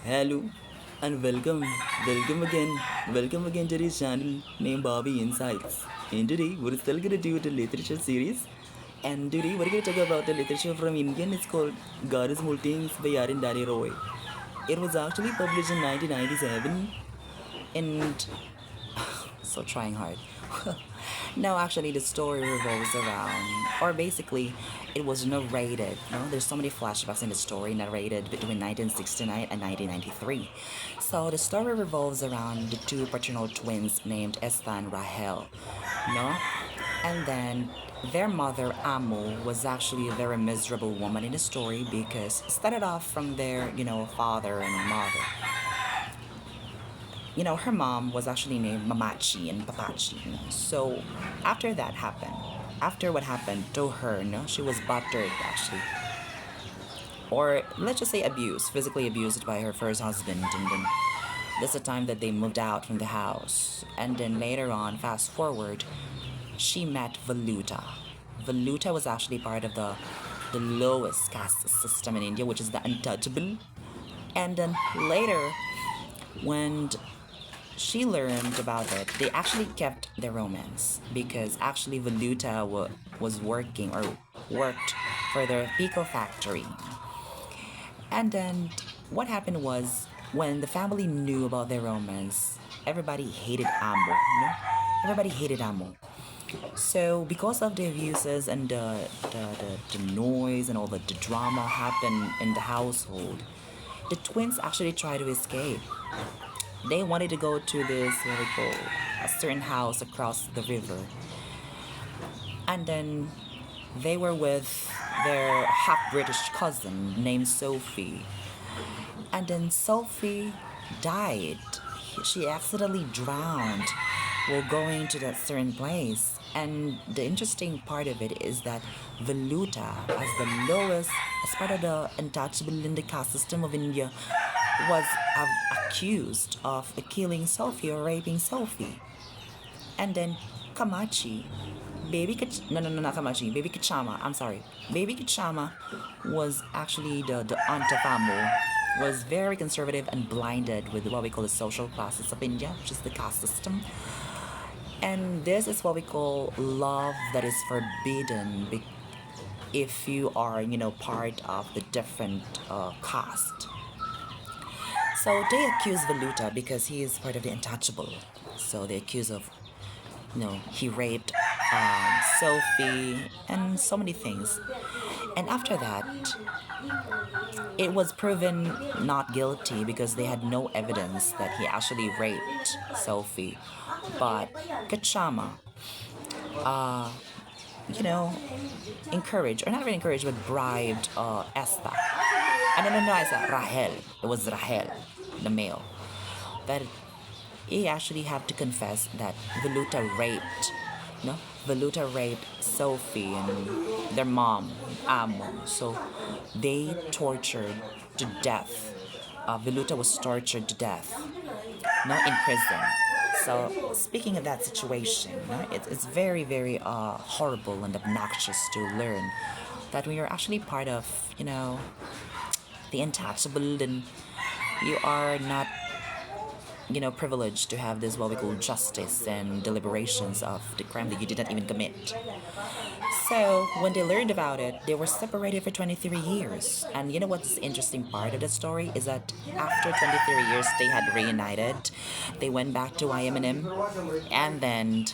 Hello and welcome again to this channel named Bobby Insights. And today we're still gonna do the literature series. And today we're gonna talk about the literature from Indian. It's called Goddess Multings by Arundhati Roy. It was actually published in 1997 and so trying hard. No, actually, the story revolves around, or basically, it was narrated. There's so many flashbacks in the story narrated between 1969 and 1993. So the story revolves around the two paternal twins named Esther and Rahel. No, and then their mother Amu was actually a very miserable woman in the story because it started off from their father and mother. Her mom was actually named Mamachi and Papachi. So after that happened, after what happened to her, she was battered actually. Or let's just say abused, physically abused by her first husband. And then that's the time that they moved out from the house. And then later on, fast forward, she met Valuta. Valuta was actually part of the lowest caste system in India, which is the untouchable. And then later, when she learned about it, they actually kept their romance because actually Valuta was working or worked for their pickle factory. And then what happened was when the family knew about their romance, everybody hated Amo. Everybody hated Amo. So because of the abuses and the noise and all the drama happened in the household, the twins actually tried to escape. They wanted to go to this what we call a certain house across the river, and then they were with their half British cousin named Sophie, and then Sophie died. She accidentally drowned while going to that certain place. And the interesting part of it is that Valuta, as the lowest, as part of the untouchable in the caste system of India, was accused of killing Sophie or raping Sophie. And then Kamachi, no, no, no, not Kamachi, baby Kachama, I'm sorry. Baby Kachama was actually the aunt of Amo, was very conservative and blinded with what we call the social classes of India, which is the caste system. And this is what we call love that is forbidden if you are, part of the different caste. So they accuse Valuta because he is part of the untouchable. So they accuse of, he raped Sophie and so many things. And after that, it was proven not guilty because they had no evidence that he actually raped Sophie. But Kachama, uh, you know, encouraged, or not really encouraged, but bribed Esther. No, it's Rahel. It was Rahel, the male. That he actually had to confess that Valuta raped Sophie and their mom, Amo. So they tortured to death. Valuta was tortured to death, in prison. So speaking of that situation, it's very, very horrible and obnoxious to learn that when you're actually part of, the untouchable, then you are not privileged to have this what we call justice and deliberations of the crime that you did not even commit. So when they learned about it, they were separated for 23 years. And you know what's the interesting part of the story is that after 23 years, they had reunited. They went back to IM&M, and then